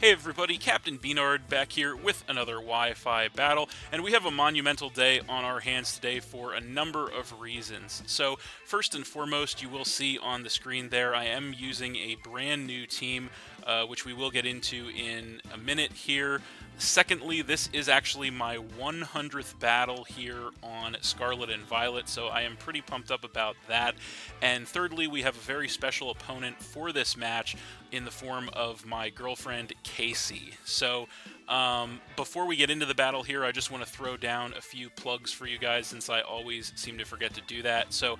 Hey everybody, Captain B-Nard back here with another Wi-Fi battle, and we have a monumental day on our hands today for a number of reasons. So, first and foremost, you will see on the screen there, I am using a brand new team, which we will get into in a minute here. Secondly, this is actually my 100th battle here on Scarlet and Violet, so I am pretty pumped up about that. And thirdly, we have a very special opponent for this match in the form of my girlfriend, Cacie. So, before we get into the battle here, I just want to throw down a few plugs for you guys since I always seem to forget to do that. So,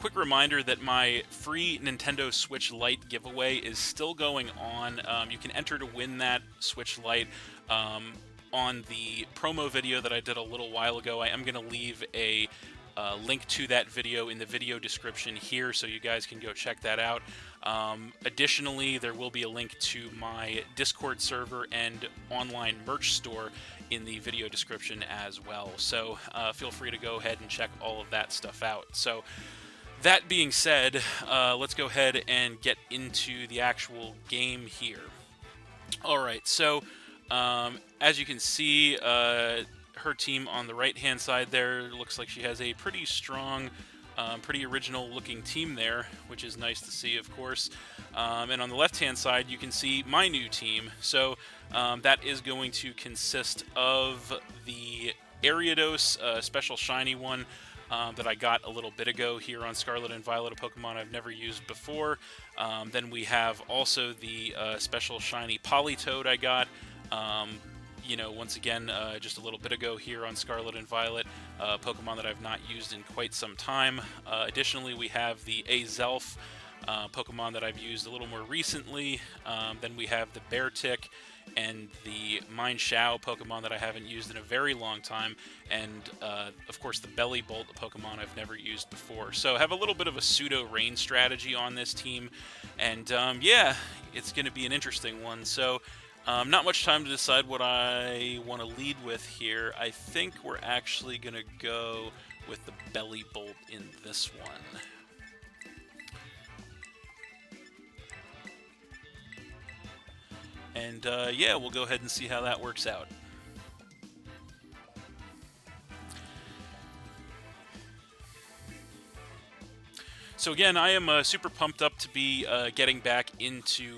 quick reminder that my free Nintendo Switch Lite giveaway is still going on. You can enter to win that Switch Lite on the promo video that I did a little while ago. I am going to leave a link to that video in the video description here, so you guys can go check that out. Additionally, there will be a link to my Discord server and online merch store in the video description as well. So feel free to go ahead and check all of that stuff out. So that being said, let's go ahead and get into the actual game here. Alright, so as you can see, her team on the right-hand side there looks like she has a pretty strong, pretty original-looking team there, which is nice to see, of course. And on the left-hand side, you can see my new team. So that is going to consist of the Ariados, special shiny one, that I got a little bit ago here on Scarlet and Violet, a Pokemon I've never used before. Then we have also the special shiny Politoed I got. You know, once again, just a little bit ago here on Scarlet and Violet, Pokemon that I've not used in quite some time. Additionally, we have the Azelf, Pokemon that I've used a little more recently. Then we have the Beartick and the Mineshao Pokemon that I haven't used in a very long time, and of course the Bellibolt, a Pokemon I've never used before. So I have a little bit of a pseudo-rain strategy on this team, and yeah, it's going to be an interesting one. So not much time to decide what I want to lead with here. I think we're actually going to go with the Bellibolt in this one. And yeah, we'll go ahead and see how that works out. So again, I am super pumped up to be getting back into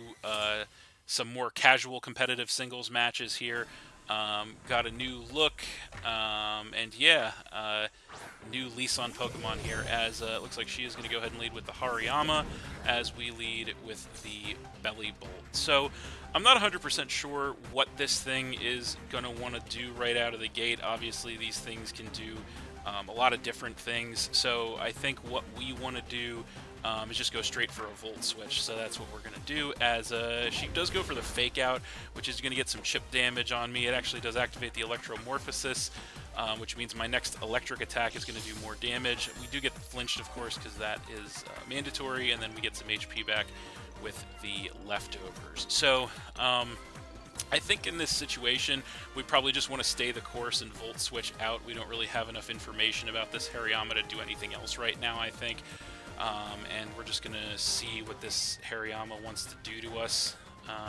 some more casual competitive singles matches here. Got a new look, and yeah, new lease on Pokemon here, as it looks like she is going to go ahead and lead with the Hariyama, as we lead with the Bellibolt. So I'm not 100% sure what this thing is going to want to do right out of the gate. Obviously, these things can do a lot of different things, so I think what we want to do is just go straight for a Volt Switch. So that's what we're going to do, as she does go for the Fake Out, which is going to get some chip damage on me. It actually does activate the Electromorphosis, which means my next electric attack is going to do more damage. We do get flinched, of course, because that is mandatory, and then we get some HP back with the leftovers. So I think in this situation, we probably just want to stay the course and Volt Switch out. We don't really have enough information about this Hariyama to do anything else right now, I think. And we're just going to see what this Hariyama wants to do to us.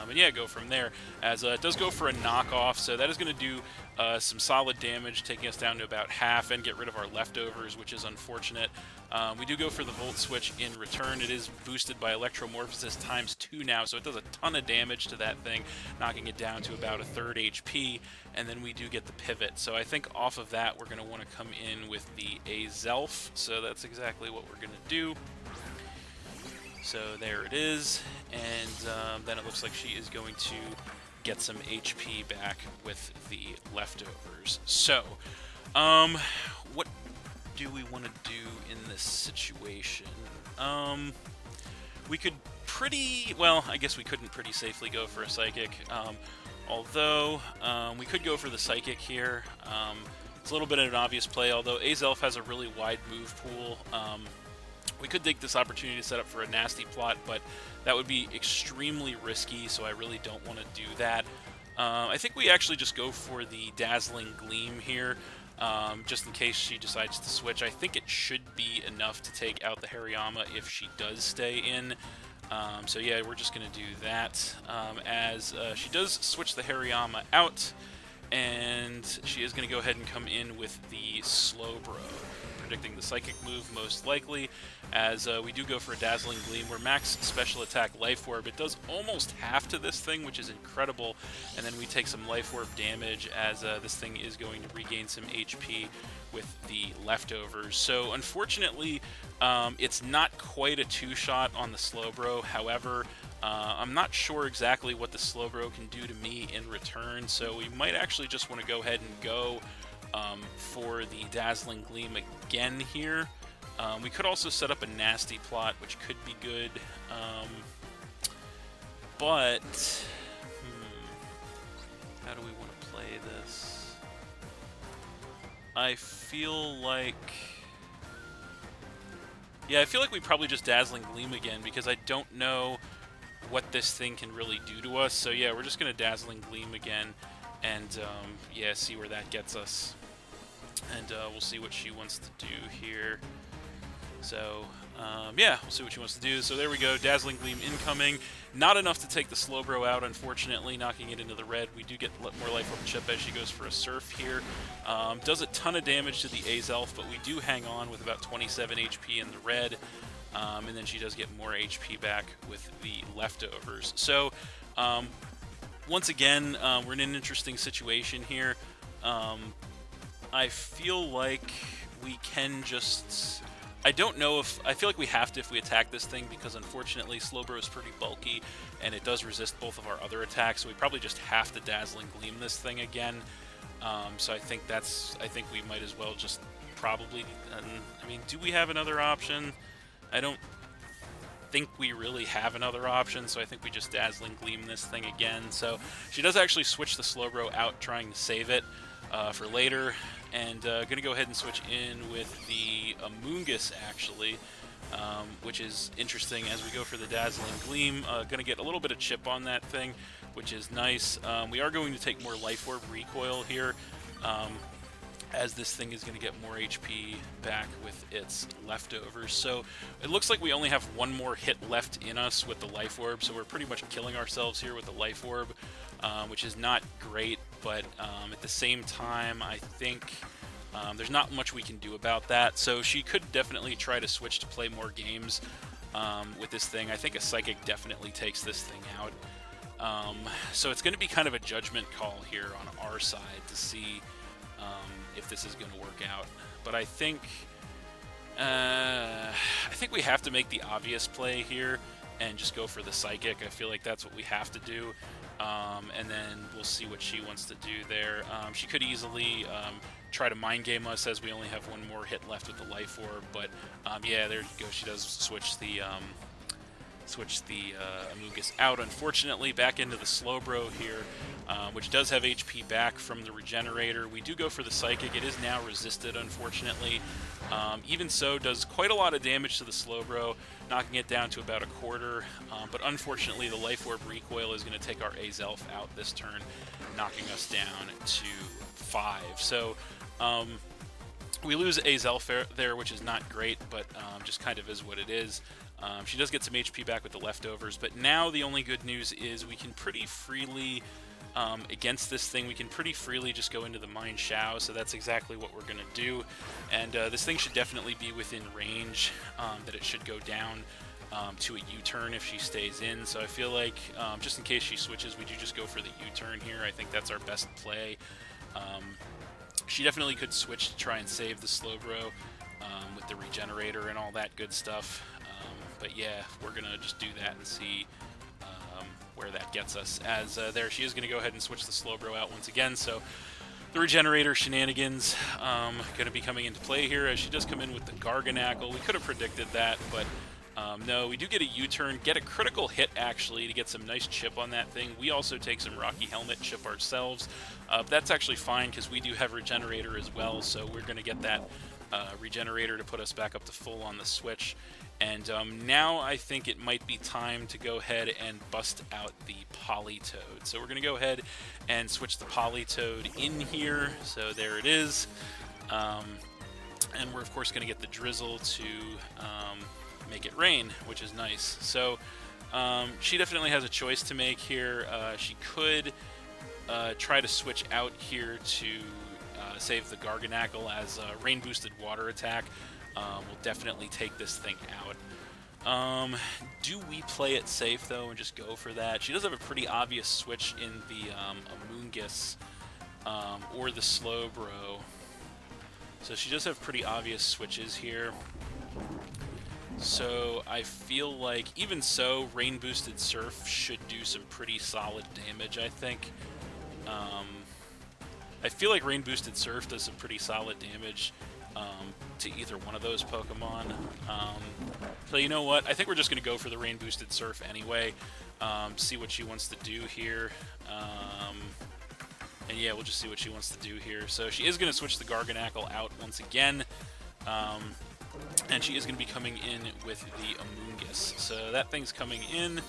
And yeah, go from there, as it does go for a knockoff, so that is going to do some solid damage, taking us down to about half and get rid of our leftovers, which is unfortunate. We do go for the Volt Switch in return. It is boosted by Electromorphosis ×2 now, so it does a ton of damage to that thing, knocking it down to about a third HP, and then we do get the Pivot. So I think off of that, we're going to want to come in with the Azelf, so that's exactly what we're going to do. So there it is, and then it looks like she is going to get some HP back with the leftovers. So, what do we want to do in this situation? We could well, I guess we couldn't pretty safely go for a Psychic, although we could go for the Psychic here. It's a little bit of an obvious play, although Azelf has a really wide move pool. We could take this opportunity to set up for a nasty plot, but that would be extremely risky, so I really don't want to do that. I think we actually just go for the Dazzling Gleam here, just in case she decides to switch. I think it should be enough to take out the Hariyama if she does stay in. So yeah, we're just going to do that, as she does switch the Hariyama out, and she is going to go ahead and come in with the Slowbro, predicting the Psychic move most likely, as we do go for a Dazzling Gleam. We're max special attack Life Orb. It does almost half to this thing, which is incredible, and then we take some Life Orb damage, as this thing is going to regain some HP with the leftovers. So unfortunately, it's not quite a two-shot on the Slowbro. However, I'm not sure exactly what the Slowbro can do to me in return, so we might actually just want to go ahead and go for the Dazzling Gleam again here. We could also set up a nasty plot, which could be good, but how do we want to play this? I feel like... yeah, I feel like we probably just Dazzling Gleam again, because I don't know what this thing can really do to us. So yeah, we're just going to Dazzling Gleam again, and yeah, see where that gets us. And we'll see what she wants to do here. So, yeah, we'll see what she wants to do. So there we go, Dazzling Gleam incoming. Not enough to take the Slowbro out, unfortunately, knocking it into the red. We do get more Life Orb chip as she goes for a Surf here. Does a ton of damage to the Azelf, but we do hang on with about 27 HP in the red. And then she does get more HP back with the leftovers. So, once again, we're in an interesting situation here. I feel like we can just... I don't know if... I feel like we have to if we attack this thing, because unfortunately Slowbro is pretty bulky, and it does resist both of our other attacks, so we probably just have to Dazzling Gleam this thing again. So I think we might as well just probably... I mean, do we have another option? I don't think we really have another option, so I think we just Dazzling Gleam this thing again. So she does actually switch the Slowbro out, trying to save it for later, and going to go ahead and switch in with the Amoonguss, actually, which is interesting as we go for the Dazzling Gleam. Going to get a little bit of chip on that thing, which is nice. We are going to take more Life Orb recoil here, as this thing is going to get more HP back with its leftovers. So it looks like we only have one more hit left in us with the Life Orb, so we're pretty much killing ourselves here with the Life Orb, which is not great, but at the same time, I think there's not much we can do about that. So she could definitely try to switch to play more games with this thing. I think a Psychic definitely takes this thing out. So it's going to be kind of a judgment call here on our side to see if this is going to work out. But I think we have to make the obvious play here and just go for the Psychic. I feel like that's what we have to do. And then we'll see what she wants to do there. She could easily try to mind game us, as we only have one more hit left with the Life Orb. But yeah, there you go. She does switch the Amoonguss out, unfortunately, back into the Slowbro here, which does have HP back from the Regenerator. We do go for the Psychic. It is now resisted, unfortunately. Even so, does quite a lot of damage to the Slowbro, knocking it down to about a quarter. But unfortunately, the Life Orb recoil is going to take our Azelf out this turn, knocking us down to 5. So we lose Azelf there, which is not great, but just kind of is what it is. She does get some HP back with the leftovers, but now the only good news is we can pretty freely, against this thing, we can pretty freely just go into the Mine Shao, so that's exactly what we're going to do. And this thing should definitely be within range, that it should go down to a U-turn if she stays in. So I feel like, just in case she switches, we do just go for the U-turn here. I think that's our best play. She definitely could switch to try and save the Slowbro with the Regenerator and all that good stuff. But yeah, we're going to just do that and see where that gets us. As there, she is going to go ahead and switch the Slowbro out once again. So the Regenerator shenanigans going to be coming into play here, as she does come in with the Garganackle. We could have predicted that, but no, we do get a U-turn, get a critical hit, actually, to get some nice chip on that thing. We also take some Rocky Helmet chip ourselves. But that's actually fine, because we do have Regenerator as well, so we're going to get that Regenerator to put us back up to full on the switch. And now I think it might be time to go ahead and bust out the Politoed. So we're going to go ahead and switch the Politoed in here. So there it is. And we're, of course, going to get the Drizzle to make it rain, which is nice. So She definitely has a choice to make here. She could try to switch out here to save the Garganackle as a rain-boosted water attack. Will definitely take this thing out. Do we play it safe, though, and just go for that? She does have a pretty obvious switch in the Amoonguss or the Slowbro. So she does have pretty obvious switches here. So I feel like, even so, Rain-Boosted Surf should do some pretty solid damage, I think. I feel like Rain-Boosted Surf does some pretty solid damage to either one of those Pokemon. So you know what? I think we're just going to go for the Rain-Boosted Surf anyway. See what she wants to do here. And yeah, we'll just see what she wants to do here. So she is going to switch the Garganackle out once again. And she is going to be coming in with the Amoonguss. So that thing's coming in.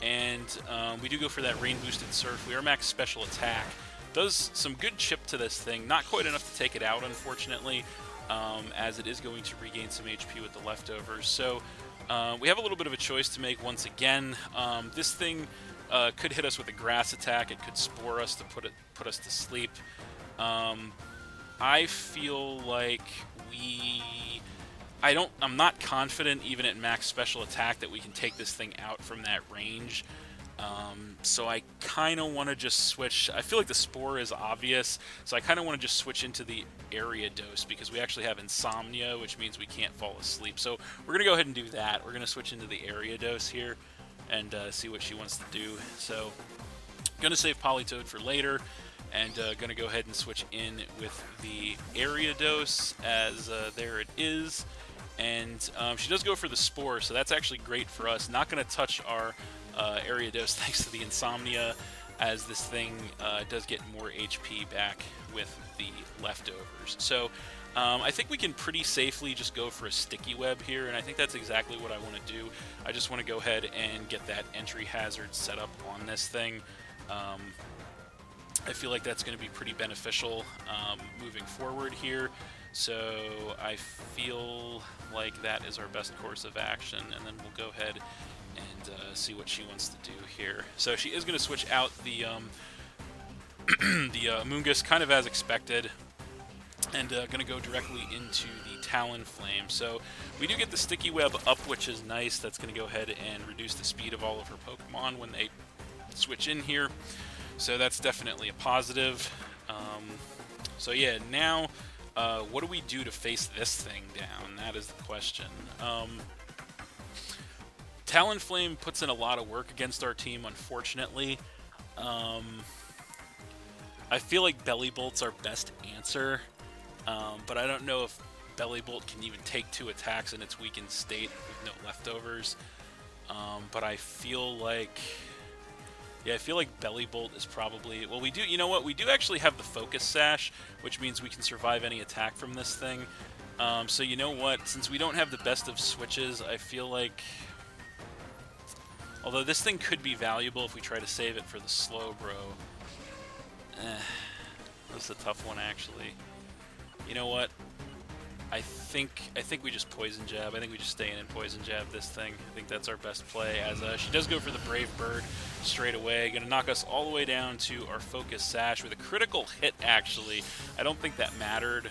And we do go for that Rain-Boosted Surf. We are max special attack. Does some good chip to this thing. Not quite enough to take it out, unfortunately, as it is going to regain some HP with the leftovers. So we have a little bit of a choice to make once again. This thing could hit us with a grass attack. It could spore us to put us to sleep. I feel like I'm not confident, even at max special attack, that we can take this thing out from that range. So I kind of want to just switch. I feel like the Spore is obvious, so I kind of want to just switch into the Ariados, because we actually have Insomnia, which means we can't fall asleep. So we're going to go ahead and do that. We're going to switch into the Ariados here and see what she wants to do. So going to save Politoed for later, and going to go ahead and switch in with the Ariados, as there it is. And she does go for the Spore, so that's actually great for us. Not going to touch our Ariados thanks to the Insomnia, as this thing does get more HP back with the leftovers. So I think we can pretty safely just go for a Sticky Web here, and I think that's exactly what I want to do. I just want to go ahead and get that entry hazard set up on this thing. I feel like that's going to be pretty beneficial moving forward here. So I feel like that is our best course of action, and then we'll go ahead and see what she wants to do here. So she is going to switch out the the Amoonguss, kind of as expected, and going to go directly into the Talonflame. So we do get the Sticky Web up, which is nice. That's going to go ahead and reduce the speed of all of her Pokemon when they switch in here. So that's definitely a positive. So yeah, now what do we do to face this thing down? That is the question. Talonflame puts in a lot of work against our team, unfortunately. I feel like Belly Bolt's our best answer, but I don't know if Belly Bolt can even take 2 attacks in its weakened state with no leftovers. But I feel like... Yeah, I feel like Belly Bolt is probably... Well, we do... You know what? We do actually have the Focus Sash, which means we can survive any attack from this thing. So you know what? Since we don't have the best of switches, I feel like... Although this thing could be valuable if we try to save it for the Slowbro. This is a tough one, actually. You know what? I think we just Poison Jab. I think we just stay in and Poison Jab this thing. I think that's our best play, as she does go for the Brave Bird straight away. Going to knock us all the way down to our Focus Sash with a critical hit, actually. I don't think that mattered,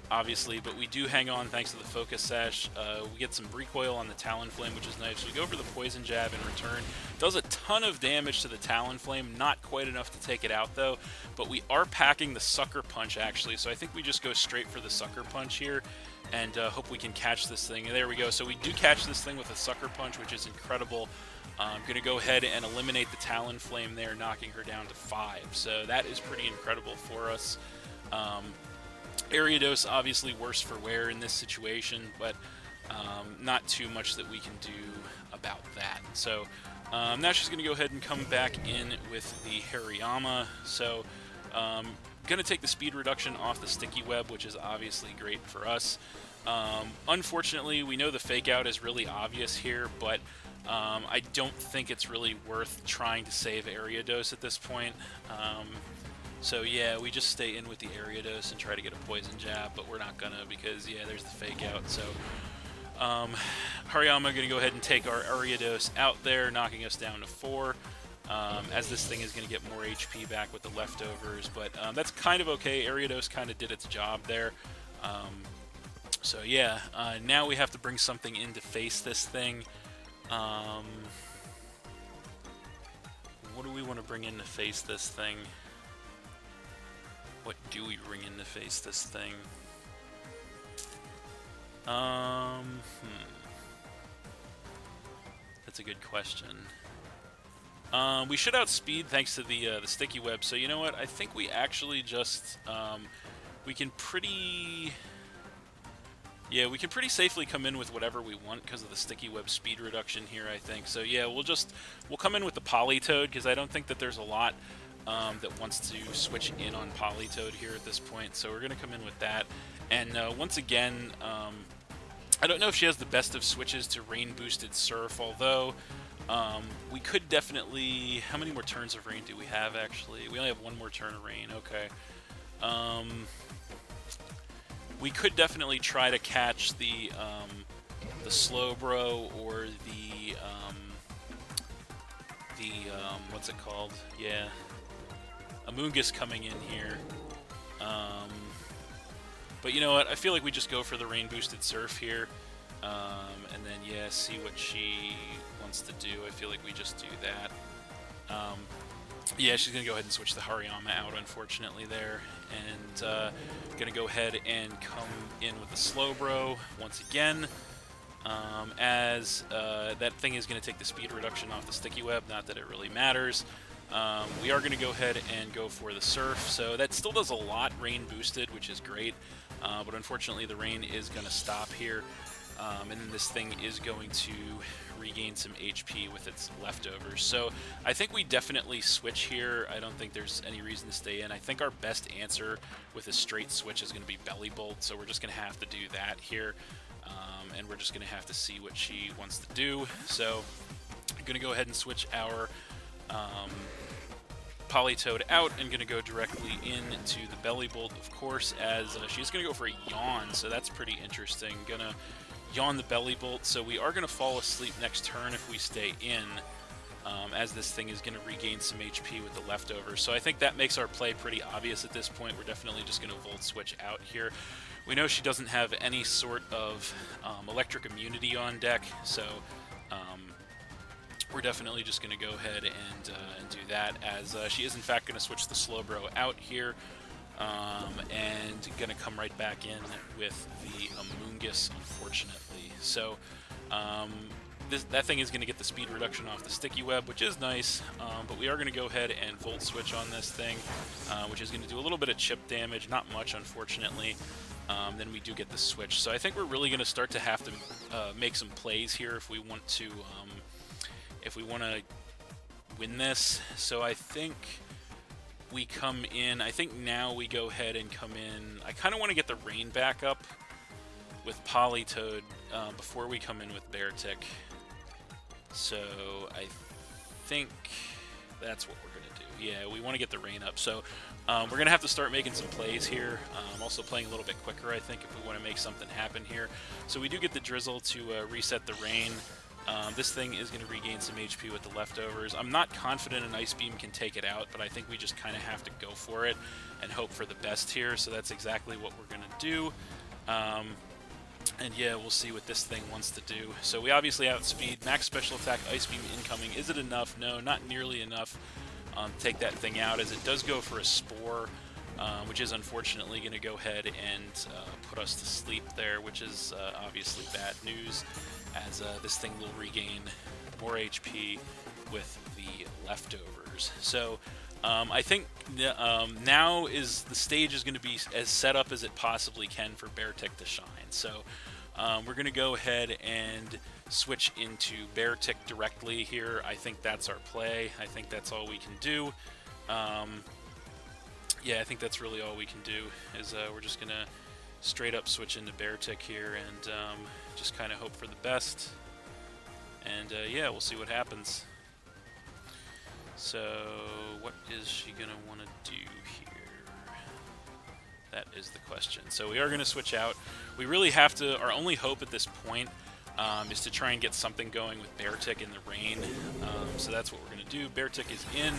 obviously, but we do hang on thanks to the Focus Sash. We get some recoil on the Talonflame, which is nice. We go for the Poison Jab in return. Does a ton of damage to the Talonflame, not quite enough to take it out, though. But we are packing the Sucker Punch, actually, so I think we just go straight for the Sucker Punch here and hope we can catch this thing. And there we go. So we do catch this thing with a Sucker Punch, which is incredible. I'm going to go ahead and eliminate the Talonflame there, knocking her down to 5. So that is pretty incredible for us. Ariados obviously worse for wear in this situation, but not too much that we can do about that. So now she's going to go ahead and come back in with the Hariyama. So going to take the speed reduction off the Sticky Web, which is obviously great for us. Unfortunately, we know the Fake Out is really obvious here, but I don't think it's really worth trying to save Ariados at this point. So yeah, we just stay in with the Ariados and try to get a Poison Jab, but we're not gonna, because yeah, there's the Fake Out. So Hariyama going to go ahead and take our Ariados out there, knocking us down to 4. As this thing is going to get more HP back with the leftovers, but that's kind of okay. Ariados kind of did its job there. So yeah, now we have to bring something in to face this thing. What do we want to bring in to face this thing? What do we bring in to face this thing? That's a good question. We should outspeed thanks to the sticky web. So you know what? I think we actually just we can pretty safely come in with whatever we want because of the sticky web speed reduction here, I think. So yeah, we'll come in with the Politoed because I don't think that there's a lot that wants to switch in on Politoed here at this point. So we're gonna come in with that. And once again, I don't know if she has the best of switches to rain boosted Surf, although we could definitely... How many more turns of rain do we have, actually? We only have one more turn of rain, okay. We could definitely try to catch the Slowbro or the what's it called? Yeah. Amoonguss coming in here. But you know what? I feel like we just go for the rain boosted Surf here. And then, yeah, see what she wants to do. I feel like we just do that. Yeah, she's going to go ahead and switch the Hariyama out, unfortunately, there. And going to go ahead and come in with the Slowbro once again. As that thing is going to take the speed reduction off the sticky web, not that it really matters. We are going to go ahead and go for the Surf, so that still does a lot rain boosted, which is great. But unfortunately, the rain is going to stop here. And then this thing is going to regain some HP with its leftovers. So I think we definitely switch here. I don't think there's any reason to stay in. I think our best answer with a straight switch is going to be Belly Bolt, so we're just going to have to do that here. And we're just going to have to see what she wants to do. So I'm going to go ahead and switch our Politoed out and going to go directly into the Belly Bolt, of course, as she's going to go for a Yawn, so that's pretty interesting. Going to Yawn the Belly Bolt, so we are going to fall asleep next turn if we stay in, as this thing is going to regain some HP with the leftovers. So I think that makes our play pretty obvious at this point. We're definitely just going to Volt Switch out here. We know she doesn't have any sort of electric immunity on deck, so we're definitely just going to go ahead and do that, as she is in fact going to switch the Slowbro out here. And going to come right back in with the Amoonguss, unfortunately. So that thing is going to get the speed reduction off the sticky web, which is nice, but we are going to go ahead and Volt Switch on this thing, which is going to do a little bit of chip damage, not much, unfortunately. Then we do get the switch. So I think we're really going to start to have to make some plays here if we want to win this. So I think we come in. I think now we go ahead and come in. I kind of want to get the rain back up with Politoed before we come in with Beartick. So I think that's what we're going to do. Yeah, we want to get the rain up. So we're going to have to start making some plays here. Also playing a little bit quicker, I think, if we want to make something happen here. So we do get the Drizzle to reset the rain. This thing is going to regain some HP with the leftovers. I'm not confident an Ice Beam can take it out, but I think we just kind of have to go for it and hope for the best here. So that's exactly what we're going to do. And yeah, we'll see what this thing wants to do. So we obviously outspeed. Max Special Attack, Ice Beam incoming. Is it enough? No, not nearly enough to take that thing out, as it does go for a Spore, which is unfortunately going to go ahead and put us to sleep there, which is obviously bad news, as this thing will regain more HP with the leftovers. So I think now is the stage is going to be as set up as it possibly can for Beartick to shine. So we're going to go ahead and switch into Beartick directly here. I think that's our play. I think that's all we can do. Yeah, I think that's really all we can do, is we're just going to straight up switch into Beartick here and just kind of hope for the best. And yeah, we'll see what happens. So what is she going to want to do here? That is the question. So we are going to switch out. We really have to, our only hope at this point is to try and get something going with Beartic in the rain. So that's what we're going to do. Beartic is in.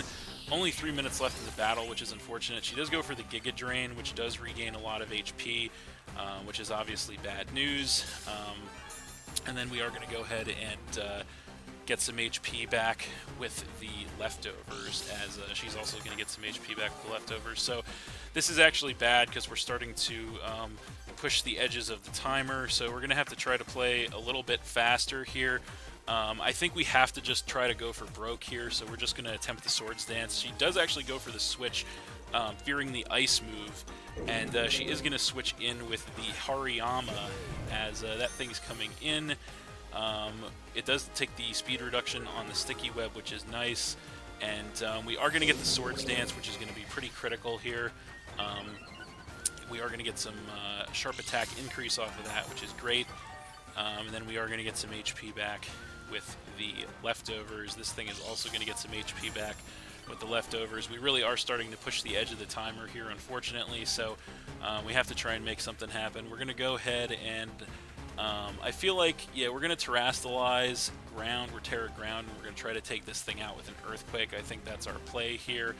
Only 3 minutes left in the battle, which is unfortunate. She does go for the Giga Drain, which does regain a lot of HP, which is obviously bad news. And then we are going to go ahead and get some HP back with the leftovers, as she's also going to get some HP back with the leftovers. So this is actually bad because we're starting to push the edges of the timer, so we're going to have to try to play a little bit faster here. I think we have to just try to go for broke here, so we're just going to attempt the Swords Dance. She does actually go for the switch, fearing the Ice move, and she is going to switch in with the Hariyama, as that thing's coming in. It does take the speed reduction on the Sticky Web, which is nice, and we are going to get the Swords Dance, which is going to be pretty critical here. We are going to get some sharp attack increase off of that, which is great, and then we are going to get some HP back with the leftovers. This thing is also going to get some HP back with the leftovers. We really are starting to push the edge of the timer here, unfortunately, so we have to try and make something happen. We're going to go ahead and I feel like, yeah, we're going to Terrastalize ground, we're Terra ground, and we're going to try to take this thing out with an Earthquake. I think that's our play here,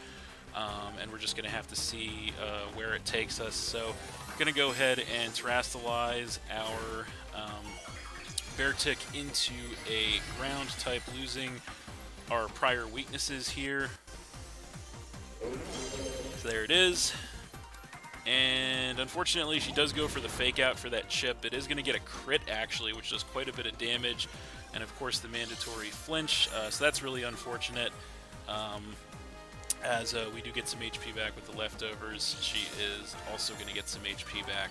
and we're just going to have to see where it takes us. So we're going to go ahead and Terrastalize our Beartic into a ground type, losing our prior weaknesses here. So there it is. And unfortunately, she does go for the fake out for that chip. It is going to get a crit, actually, which does quite a bit of damage. And of course, the mandatory flinch. So that's really unfortunate. As we do get some HP back with the leftovers. She is also going to get some HP back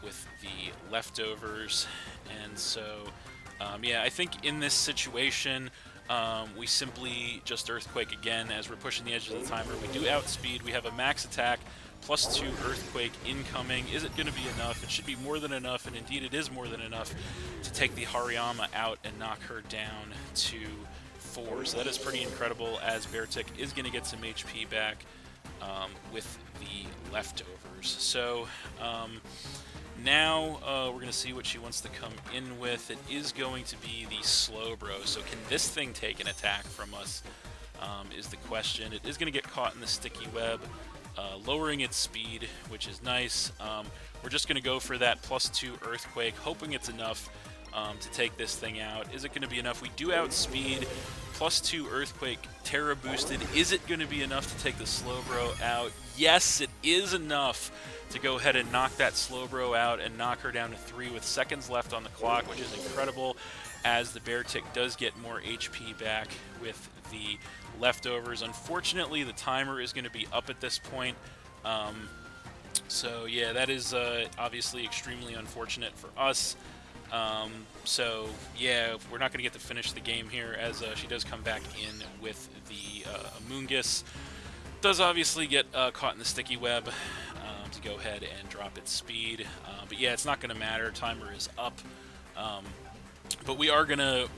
with the leftovers. And so, yeah, I think in this situation, we simply just Earthquake again as we're pushing the edge of the timer. We do outspeed. We have a max attack. +2 Earthquake incoming. Is it going to be enough? It should be more than enough, and indeed it is more than enough to take the Hariyama out and knock her down to 4. So that is pretty incredible, as Beartic is going to get some HP back with the leftovers. So now we're going to see what she wants to come in with. It is going to be the Slowbro. So can this thing take an attack from us is the question. It is going to get caught in the Sticky Web, lowering its speed, which is nice. We're just going to go for that +2 Earthquake, hoping it's enough to take this thing out. Is it going to be enough? We do outspeed, +2 Earthquake, Terra boosted. Is it going to be enough to take the Slowbro out? Yes, it is enough to go ahead and knock that Slowbro out and knock her down to 3 with seconds left on the clock, which is incredible, as the Beartic does get more HP back with the leftovers. Unfortunately, the timer is going to be up at this point. So yeah, that is obviously extremely unfortunate for us. So yeah, we're not going to get to finish the game here, as she does come back in with the Amoonguss. Does obviously get caught in the Sticky Web to go ahead and drop its speed. But yeah, it's not going to matter. Timer is up. But we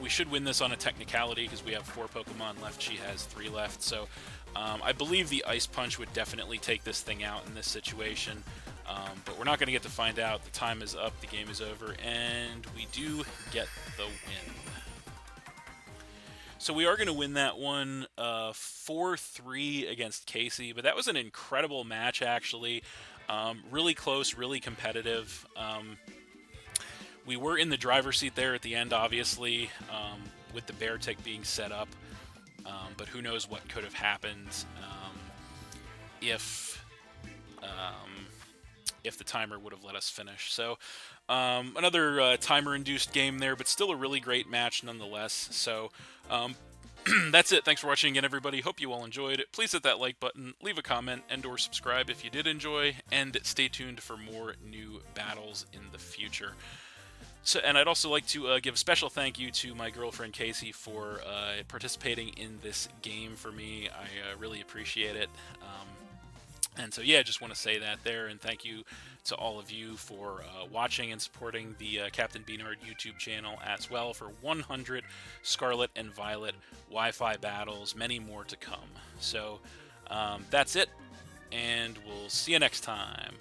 should win this on a technicality because we have 4 Pokemon left. She has 3 left. So I believe the Ice Punch would definitely take this thing out in this situation. But we're not going to get to find out. The time is up. The game is over. And we do get the win. So we are going to win that one 4-3 against Cacie. But that was an incredible match, actually. Really close, really competitive. We were in the driver's seat there at the end, obviously, with the Beartic being set up. But who knows what could have happened if the timer would have let us finish. So another timer-induced game there, but still a really great match nonetheless. So that's it. Thanks for watching again, everybody. Hope you all enjoyed it. Please hit that like button, leave a comment, and/or subscribe if you did enjoy, and stay tuned for more new battles in the future. So, and I'd also like to give a special thank you to my girlfriend Cacie for participating in this game for me. I really appreciate it. And so, yeah, just want to say that there, and thank you to all of you for watching and supporting the Captain B-Nard YouTube channel as well for 100 Scarlet and Violet Wi-Fi battles, many more to come. So, that's it, and we'll see you next time.